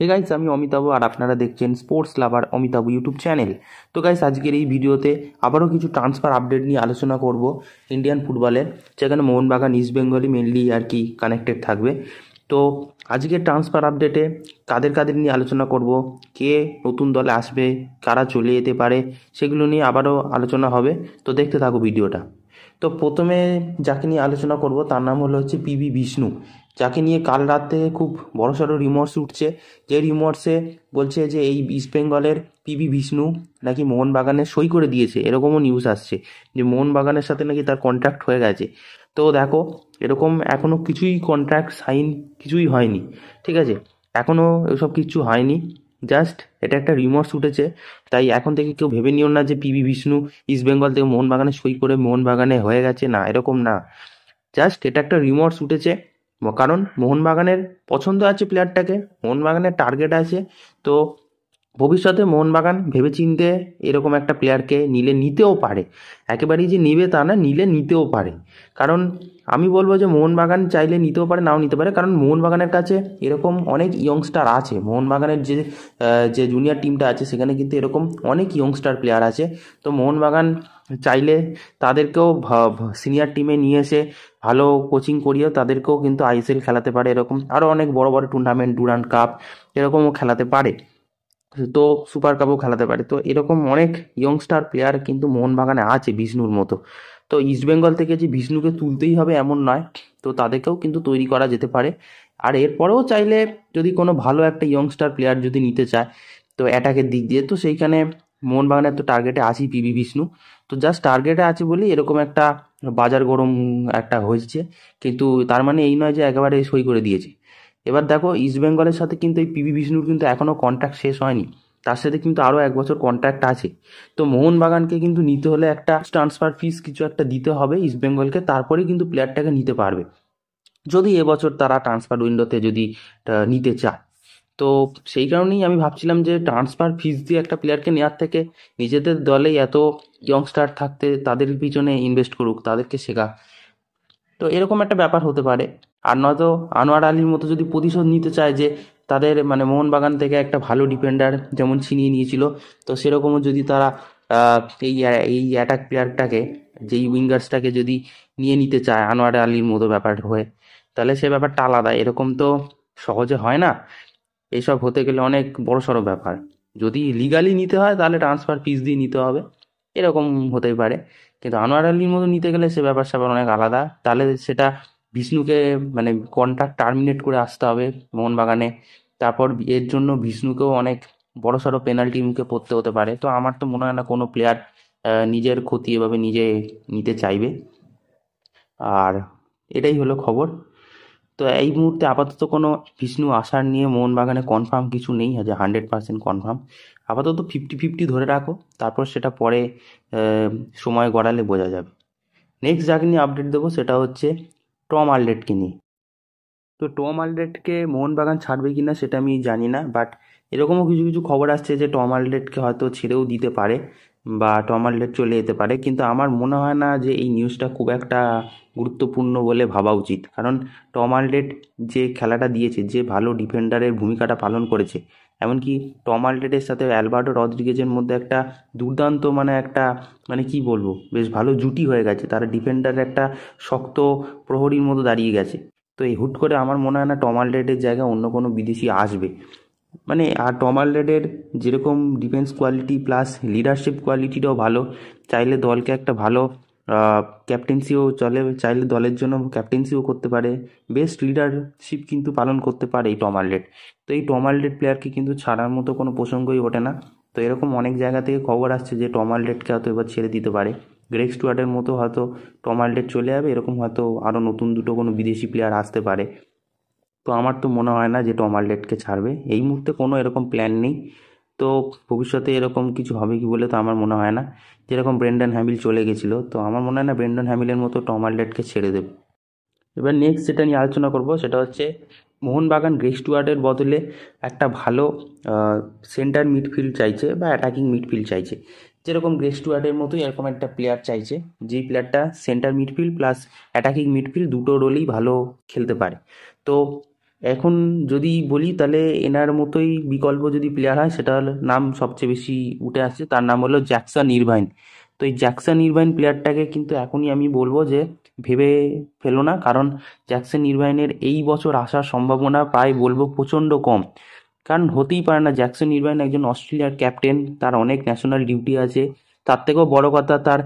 Hey guys, আমি অমিতাভ আর আপনারা দেখছেন স্পোর্টস লাভার অমিতাভ ইউটিউব চ্যানেল। তো গাইস, আজকের এই ভিডিওতে আবারও কিছু ট্রান্সফার আপডেট নিয়ে আলোচনা করব ইন্ডিয়ান ফুটবলের, যেখানে মোহনবাগান ইস্ট বেঙ্গলই মেনলি আর কি কানেক্টেড থাকবে। তো আজকের ট্রান্সফার আপডেটে কাদের কাদের নিয়ে আলোচনা করব, কে নতুন দলে আসবে, কারা চলে যেতে পারে, সেগুলো নিয়ে আবারও আলোচনা হবে। তো দেখতে থাকো ভিডিওটা। তো প্রথমে যাকে নিয়ে আলোচনা করব তার নাম হচ্ছে পিবি বিষ্ণু, যাকে নিয়ে কাল রাত থেকে খুব বড়সড় রিমর্স উঠছে। যে রিমর্সে বলছে যে এই ইস্ট বেঙ্গলের পিবি বিষ্ণু নাকি মোহনবাগানে সই করে দিয়েছে, এরকমও নিউজ আসছে যে মোহনবাগানের সাথে নাকি তার কন্ট্রাক্ট হয়ে গেছে। তো দেখো, এরকম এখনও কিছুই কন্ট্রাক্ট সাইন কিছুই হয়নি, ঠিক আছে? এখনও এসব কিছু হয়নি, জাস্ট এটা একটা রিমর্স উঠেছে। তাই এখন থেকে কেউ ভেবে নিও না যে পিবি বিষ্ণু ইস্ট বেঙ্গল থেকে মোহনবাগানে সই করে মোহনবাগানে হয়ে গেছে, না, এরকম না। জাস্ট এটা একটা রিমর্স উঠেছে, কারণ মোহনবাগানের পছন্দ আছে প্লেয়ারটাকে, মোহনবাগানের টার্গেট আছে। তো ভবিষ্যতে মোহনবাগান ভেবেচিন্তে এরকম একটা প্লেয়ারকে নিতেও পারে। একেবারেই যে নিবে তা না, নিতেও পারে। কারণ আমি বলবো যে মোহনবাগান চাইলে নিতেও পারে, নাও নিতে পারে, কারণ মোহনবাগানের কাছে এরকম অনেক ইয়ংস্টার আছে। মোহনবাগানের যে জুনিয়র টিমটা আছে সেখানে কিন্তু এরকম অনেক ইয়ংস্টার প্লেয়ার আছে। তো মোহনবাগান চাইলে তাদেরকেও সিনিয়র টিমে নিয়ে এসে ভালো কোচিং করিয়েও তাদেরকেও কিন্তু আইএসএল খেলাতে পারে, এরকম আরও অনেক বড় বড় টুর্নামেন্ট, ডুরান্ড কাপ এরকমও খেলাতে পারে। তো সুপার কাপও খেলাতে পারে। তো এরকম অনেক ইয়ংস্টার প্লেয়ার কিন্তু মোহনবাগানে আছে বিষ্ণুর মতো। তো ইস্টবেঙ্গল থেকে যে বিষ্ণুকে তুলতেই হবে এমন নয়, তো তাদেরকেও কিন্তু তৈরি করা যেতে পারে। আর এরপরেও চাইলে যদি কোনো ভালো একটা ইয়ংস্টার প্লেয়ার যদি নিতে চায়, তো অ্যাটাকের দিক দিয়ে, তো সেইখানে মোহনবাগানের তো টার্গেটে আছেই পিবি বিষ্ণু। তো জাস্ট টার্গেটে আছে বলেই এরকম একটা বাজার গরম একটা হয়েছে, কিন্তু তার মানে এই নয় যে একেবারে সই করে দিয়েছে। এবার দেখো, ইস্টবেঙ্গলের সাথে কিন্তু এই পিবি বিষ্ণুর কিন্তু এখনও কন্ট্রাক্ট শেষ হয়নি, তার সাথে কিন্তু আরও 1 বছর কন্ট্রাক্ট আছে। তো মোহনবাগানকে কিন্তু নিতে হলে একটা ট্রান্সফার ফিস কিছু একটা দিতে হবে ইস্টবেঙ্গলকে, তারপরেই কিন্তু প্লেয়ারটাকে নিতে পারবে, যদি এবছর তারা ট্রান্সফার উইন্ডোতে যদি নিতে চায়। তো সেই কারণেই আমি ভাবছিলাম যে ট্রান্সফার ফিস দিয়ে একটা প্লেয়ারকে নেওয়ার থেকে নিজেদের দলে এত ইয়ংস্টার থাকতে তাদের পিছনে ইনভেস্ট করুক, তাদেরকে শেখা। তো এরকম একটা ব্যাপার হতে পারে। আর নয়তো আনোয়ার আলীর মতো যদি প্রতিশোধ নিতে চায়, যে তাদের মানে মোহনবাগান থেকে একটা ভালো ডিফেন্ডার যেমন ছিনিয়ে নিয়েছিল, তো সেরকমও যদি তারা এই এই অ্যাটাক প্লেয়ারটাকে, যেই উইঙ্গার্সটাকে যদি নিয়ে নিতে চায় আনোয়ার আলীর মতো ব্যাপার হয়ে, তাহলে সে ব্যাপারটা আলাদা। এরকম তো সহজে হয় না, এইসব হতে গেলে অনেক বড়সড় ব্যাপার। যদি লিগালি নিতে হয় তাহলে ট্রান্সফার ফিস দিয়ে নিতে হবে, এরকম হতেই পারে। কিন্তু আনোয়ার আলীর মতো নিতে গেলে সে ব্যাপার স্যাপার অনেক আলাদা। তাহলে সেটা বিষ্ণুকে মানে কন্ট্রাক্ট টার্মিনেট করে আসতে হবে মোহনবাগানে। তারপর এর জন্য বিষ্ণুকেও অনেক বড়সড় পেনাল্টি মুখে পড়তে হতে পারে। তো আমার তো মনে হয় না কোনো প্লেয়ার নিজের ক্ষতি এভাবে নিজে নিতে চাইবে। আর এটাই হলো খবর। তো এই মুহূর্তে আপাতত কোনো বিষ্ণু আসার নিয়ে মোহনবাগানে কনফার্ম কিছু নেই, যে 100% কনফার্ম। আপাতত 50-50 ধরে রাখো, তারপর সেটা পরে আহ, সময় গড়ালে বোঝা যাবে। নেক্সট যাকে নিয়ে আপডেট দেবো সেটা হচ্ছে টম আলডেটকে নিয়ে। তো টম আলডেটকে মোহনবাগান ছাড়বে কি না সেটা আমি জানি না, বাট এরকমও কিছু কিছু খবর আসছে যে টম আলডেটকে হয়তো ছেড়েও দিতে পারে, বা টম আলডেট চলে যেতে পারে। কিন্তু আমার মনে হয় না যে এই নিউজটা খুব একটা গুরুত্বপূর্ণ বলে ভাবা উচিত, কারণ টম আলডেট যে খেলাটা দিয়েছে, যে ভালো ডিফেন্ডারের ভূমিকাটা পালন করেছে, এমনকি টম আলডেটের সাথে অ্যালবার্টো রদ্রিগেজের মধ্যে একটা দুর্দান্ত মানে একটা মানে কি বলবো, বেশ ভালো জুটি হয়ে গেছে, তারা ডিফেন্ডার একটা শক্ত প্রহরীর মতো দাঁড়িয়ে গেছে। তো এই হুট করে আমার মনে হয় না টম আলডেডের জায়গায় অন্য কোনো বিদেশি আসবে। মানে আর টম আলডেডের যেরকম ডিফেন্স কোয়ালিটি প্লাস লিডারশিপ কোয়ালিটিটাও ভালো, চাইলে দলকে একটা ভালো ক্যাপ্টেন্সিও চলে, চাইলে দলের জন্য ক্যাপ্টেন্সিও করতে পারে, বেস্ট লিডারশিপ কিন্তু পালন করতে পারে এই টম আলডেড। তো এই টম আলডেড প্লেয়ারকে কিন্তু ছাড়ার মতো কোনো প্রসঙ্গই ওঠে না। তো এরকম অনেক জায়গা থেকে খবর আসছে যে টম আলডেডকে হয়তো এবার ছেড়ে দিতে পারে, গ্রেগ স্টুয়ার্টের মতো হয়তো টম আলডেড চলে যাবে, এরকম হয়তো আরও নতুন দুটো কোনো বিদেশি প্লেয়ার আসতে পারে। তো আমার তো মনে হয় না যে টম আলডেটকে ছাড়বে, এই মুহূর্তে কোনো এরকম প্ল্যান নেই। তো ভবিষ্যতে এরকম কিছু হবে কি বলে তো আমার মনে হয় না। যেরকম ব্রেন্ডন হ্যামিল চলে গেছিলো, তো আমার মনে হয় না ব্রেন্ডন হ্যামিলের মতো টম আলডেটকে ছেড়ে দেবে। এবার নেক্সট যেটা নিয়ে আলোচনা করব সেটা হচ্ছে মোহনবাগান গ্রেগ স্টুয়ার্টের বদলে একটা ভালো সেন্টার মিডফিল্ড চাইছে বা অ্যাটাকিং মিডফিল্ড চাইছে। যেরকম গ্রেগ স্টুয়ার্টের মতোই এরকম একটা প্লেয়ার চাইছে, যেই প্লেয়ারটা centre midfield plus attacking midfield দুটো রোলেই ভালো খেলতে পারে। তো এখন যদি বলি তাহলে এনার মতোই বিকল্প যদি প্লেয়ার হয়, সেটা হলো নাম সবচেয়ে বেশি উঠে আসছে, তার নাম হলো জ্যাকসন ইরভাইন। তো এই জ্যাকসন ইরভাইন প্লেয়ারটাকে কিন্তু এখনই আমি বলবো যে ভেবে ফেলো না, কারণ জ্যাকসন ইরভাইনের এই বছর আসার সম্ভাবনা প্রায় বলবো প্রচণ্ড কম। কারণ হতেই পারে না, জ্যাকসন ইরভাইন একজন অস্ট্রেলিয়ার ক্যাপ্টেন, তার অনেক ন্যাশনাল ডিউটি আছে। তার থেকেও বড় কথা, তার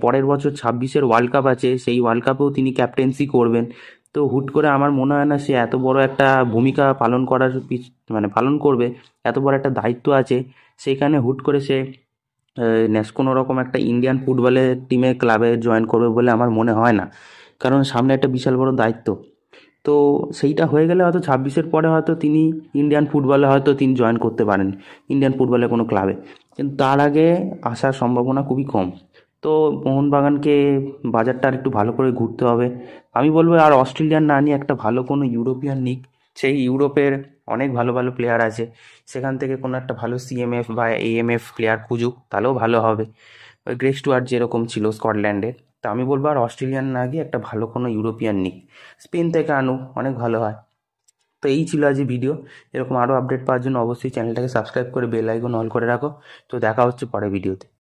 পরের বছর 26-এর ওয়ার্ল্ড কাপ আছে, সেই ওয়ার্ল্ড কাপেও তিনি ক্যাপ্টেন্সি করবেন। তো হুট করে আমার মনে হয় না সে এত বড় একটা ভূমিকা পালন করার মানে পালন করবে। এত বড় একটা দায়িত্ব আছে, সেইখানে হুট করে সে কোনো রকম একটা ইন্ডিয়ান ফুটবলের টিমে ক্লাবে জয়েন করবে বলে আমার মনে হয় না। কারণ সামনে একটা বিশাল বড় দায়িত্ব। তো সেইটা হয়ে গেলে হয়তো 26-এর পরে হয়তো তিনি ইন্ডিয়ান ফুটবলে হয়তো তিনি জয়েন করতে পারেন, ইন্ডিয়ান ফুটবলের কোনো ক্লাবে। কিন্তু তার আগে আসার সম্ভাবনা খুবই কম। তো মোহনবাগানকে বাজারটা আর একটু ভালো করে ঘুরতে হবে। আমি বলবো আর অস্ট্রেলিয়ান না নিয়ে একটা ভালো কোনো ইউরোপিয়ান নিক। সেই ইউরোপের অনেক ভালো ভালো প্লেয়ার আছে, সেখান থেকে কোনো একটা ভালো সিএমএফ বা এএমএফ প্লেয়ার খুঁজুক, তাহলেও ভালো হবে। ওই গ্রেগ স্টুয়ার্ট যেরকম ছিল স্কটল্যান্ডের। তো আমি বলবো আর অস্ট্রেলিয়ান না গিয়ে একটা ভালো কোনো ইউরোপিয়ান নিক, স্পেন থেকে আনুক, অনেক ভালো হয়। তো এই ছিল আজ ভিডিও। এরকম আরও আপডেট পাওয়ার জন্য অবশ্যই চ্যানেলটাকে সাবস্ক্রাইব করে বেল আইকন অল করে রাখো। তো দেখা হচ্ছে পরের ভিডিওতে।